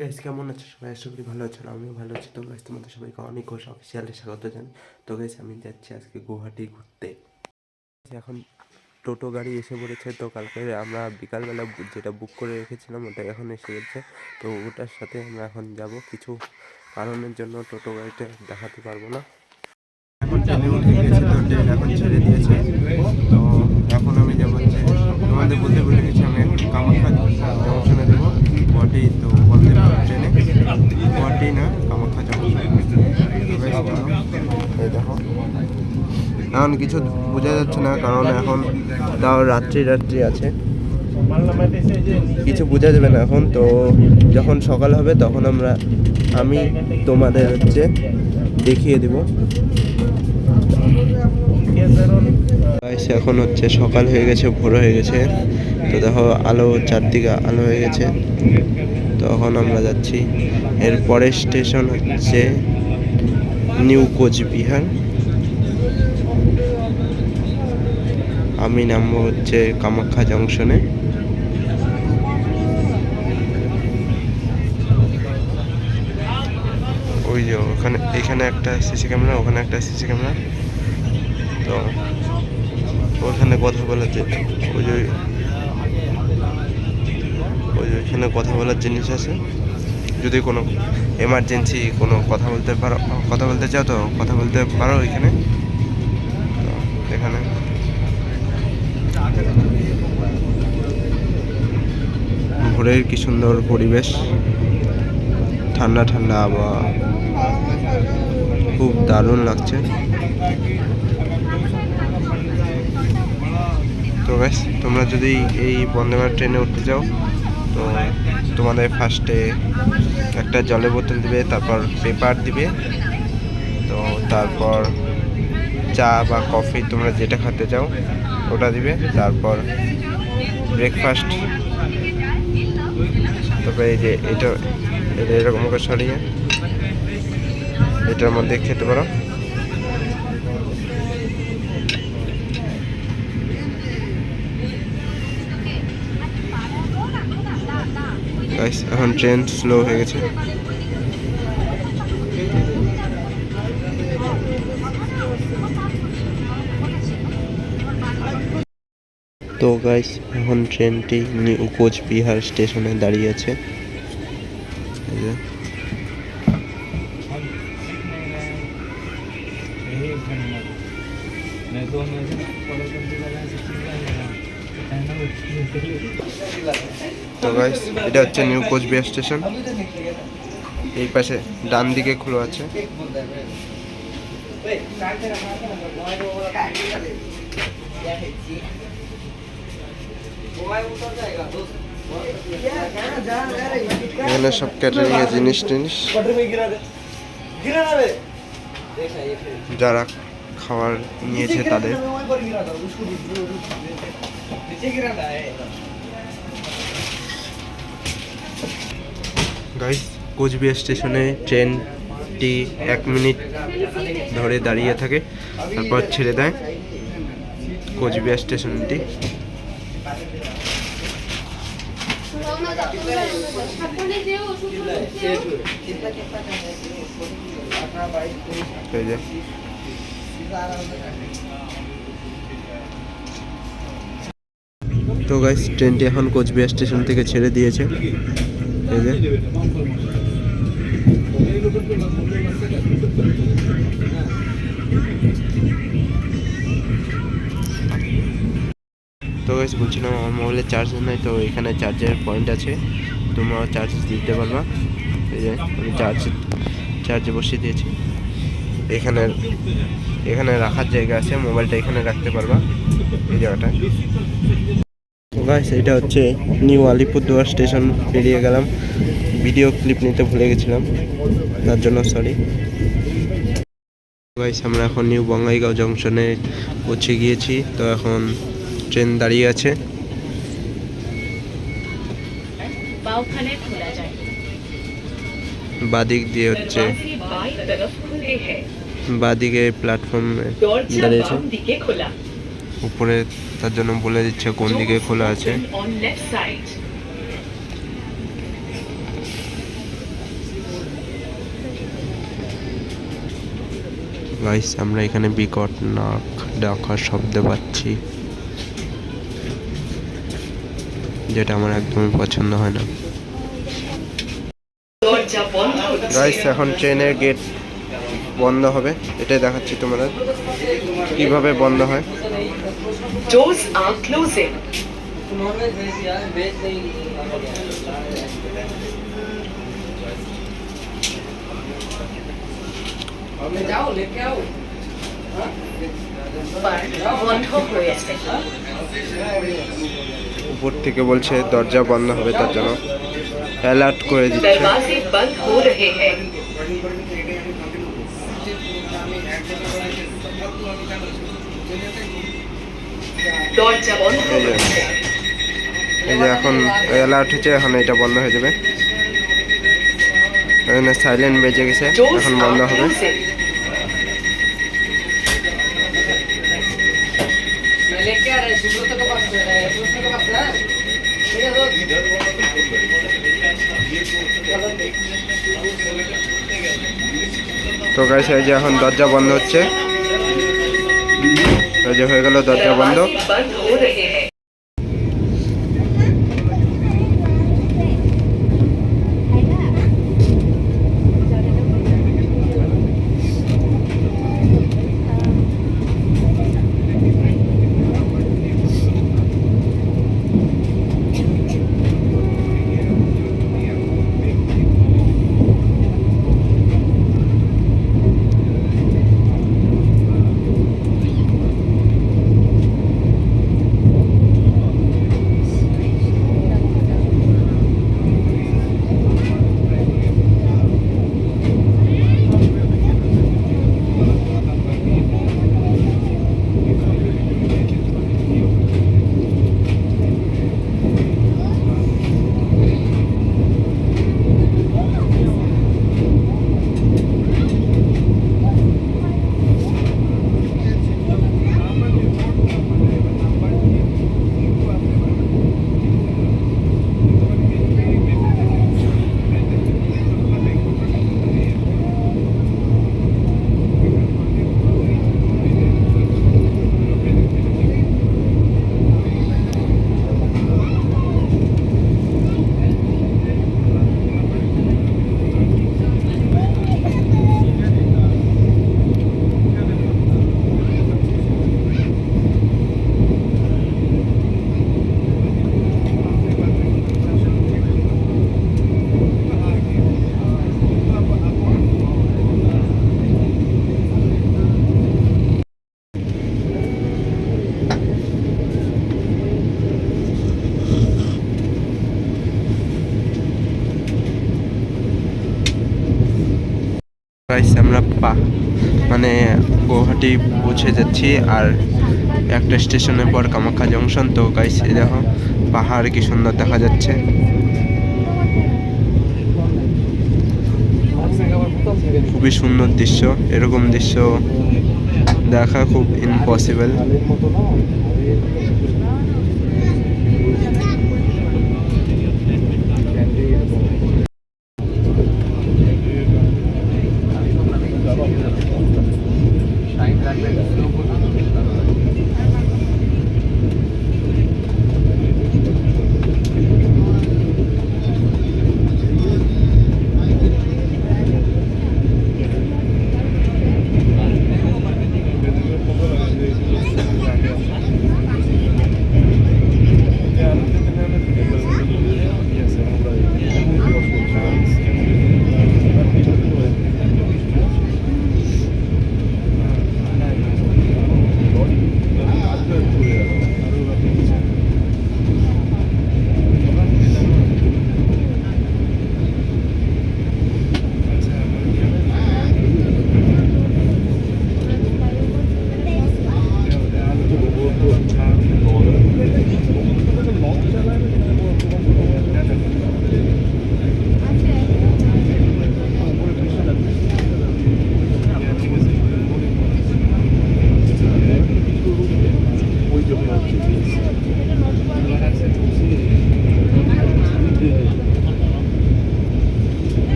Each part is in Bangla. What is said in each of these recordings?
গাইস, কেমন আছো সবাই? আশা করি ভালো আছো। আমিও ভালো আছি। তো গাইস, তোমাদের সবাইকে অনেক অফিসিয়ালি স্বাগত জানাই। তো গাইস, আমি যাচ্ছি আজকে গুয়াহাটি ঘুরতে। এখন টোটো গাড়ি এসে পড়েছে। তো কালকে আমরা বিকালবেলা যেটা বুক করে রেখেছিলাম ওটা এখন এসে গেছে। তো ওটার সাথে আমরা এখন যাব। কিছু কারণের জন্য টোটো গাড়িটা দেখাতে পারবো না। এখন ট্রেনে উঠে গেছে, তো ট্রেন এখন ছেড়ে দিয়েছে। তো এখন আমি যাবো হচ্ছে, তোমাদের বলতে ভুলে গেছি, আমি এখন কামাখ্যা জংশনে দেবো গুয়াহাটি। তো বলতে পারো ট্রেনে গুয়াহাটি না কামাখ্যা জংশন। এই দেখো, এখন কিছু বোঝা যাচ্ছে না কারণ এখন তাও রাত্রি আছে, কিছু বোঝা যাবে না এখন। তো যখন সকাল হবে তখন আমি তোমাদের হচ্ছে দেখিয়ে দেব। এখন হচ্ছে সকাল হয়ে গেছে, ভোর হয়ে গেছে। তো দেখো আলো, চারদিকে আলো হয়ে গেছে। তো এখন আমরা যাচ্ছি। এর পরের স্টেশন হচ্ছে নিউ কোচবিহার। আমি নামবো হচ্ছে কামাখ্যা জংশনে। ওই যে এখানে একটা সিসি ক্যামেরা, ওখানে একটা সিসি ক্যামেরা। তো ওখানে কথা বলার ওইখানে কথা বলার জিনিস আছে। যদি কোনো এমার্জেন্সি কোনো কথা বলতে চাও তো কথা বলতে পারো এখানে। তো এখানে ভোরের কি সুন্দর পরিবেশ, ঠান্ডা ঠান্ডা আবহাওয়া, খুব দারুণ লাগছে। তো গাইস, তোমরা যদি এই বন্দে ভারত ট্রেনে উঠতে চাও তো তোমাদের ফার্স্টে একটা জলের বোতল দিবে, তারপর পেপার দিবে, তো তারপর চা বা কফি তোমরা যেটা খেতে চাও ওটা দিবে, তারপর ব্রেকফাস্ট। তারপরে এই যে এটা এরকম করে সরিয়ে এটার মধ্যে খেতে পারো। এখন ট্রেন স্লো হয়ে গেছে। তো গাইস, এখন ট্রেনটি নিউ কোচবিহার স্টেশনে দাঁড়িয়ে আছে। তো গাইস, এটা হচ্ছে নিউ কোচবিহার স্টেশন। এই পাশে ডান দিকে খোলা আছে। এখানে সব ক্যাটারিং এর জিনিস যারা খাবার নিয়েছে তাদের। গাইস, কোচবিহার স্টেশনে ট্রেনটি 1 মিনিট ধরে দাঁড়িয়ে থাকে, তারপর ছেড়ে দেয় কোচবিহার স্টেশনটি। তো গাইস, ট্রেনটি এখন কোচবিহার স্টেশন থেকে ছেড়ে দিয়েছে। এই যে তো গাইস, বলছিলাম আমার মোবাইলে চার্জ নাই, তো এখানে চার্জের পয়েন্ট আছে, তোমরাও চার্জ দিতে পারবা। এই যে আমি চার্জে বসিয়ে দিয়েছি। এখানে রাখার জায়গা আছে, মোবাইলটা এখানে রাখতে পারবা এই জায়গাটায়। গাইস, এটা হচ্ছে নিউ আলিপুরদুয়ার স্টেশন। পেরিয়ে গেলাম, ভিডিও ক্লিপ নিতে ভুলে গেছিলাম, তার জন্য সরি। গাইস, আমরা এখন নিউ বঙ্গাইগাঁও জংশনে পৌঁছে গিয়েছি। তো এখন ট্রেন দাঁড়িয়ে আছে। বাদিক দিয়ে হচ্ছে, বাদিকে প্ল্যাটফর্মে দাঁড়িয়েছে, উপরে তার জন্য বলে দিচ্ছে কোন দিকে খোলা আছে। গাইস আমরা এখানে বিকট নাক ডাকার শব্দ পাচ্ছি, যেটা আমার একদমই পছন্দ হয় না। গাইস এখন ট্রেনের গেট বন্ধ হবে, এটাই দেখাচ্ছি তোমাদের কিভাবে বন্ধ হয়। Doors are closing. বন্ধ হয়েছে। উপর থেকে বলছে দরজা বন্ধ হবে, তার জন্য অ্যালার্ট করে দিচ্ছে। दरवाजे बंद हो रहे हैं। দরজা বন্ধ হয়েছে। এই যে এখন অ্যালার্ট হচ্ছে, এখন এটা বন্ধ হয়ে যাবে। এখানে সাইলেন্ট বেজে গেছে, এখন বন্ধ হবে। তো গাইস এই যে এখন দরজা বন্ধ হচ্ছে, এই যে হয়ে গেল দরজা বন্ধ। গাইস আমরা মানে গুয়াহাটি পৌঁছে যাচ্ছি, আর একটা স্টেশনের পর কামাখ্যা জংশন। তো গাইস এই দেখো পাহাড় কি সুন্দর দেখা যাচ্ছে। খুবই সুন্দর দৃশ্য, এরকম দৃশ্য দেখা খুব ইম্পসিবল।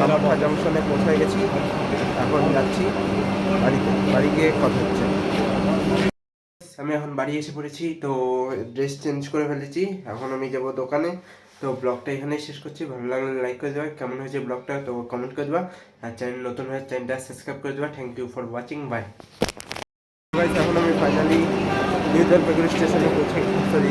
কামাখ্যা জংশনে পৌঁছে গেছি, এখন যাচ্ছি বাড়িতে, বাড়ি গিয়ে কথা হচ্ছে। আমি এখন বাড়ি এসে পড়েছি, তো ড্রেস চেঞ্জ করে ফেলেছি, এখন আমি যাব দোকানে। তো ব্লগটা এখানেই শেষ করছি, ভালো লাগলে লাইক করে দেওয়া, কেমন হয়েছে ব্লগটা তো কমেন্ট করে দেওয়া, আর চ্যানেল নতুন হয়ে চ্যানেলটা সাবস্ক্রাইব করে দেওয়া। Thank you for watching, bye. এখন আমি ফাইনালি নিউ জলপাইগুড়ি স্টেশনে পৌঁছে, সরি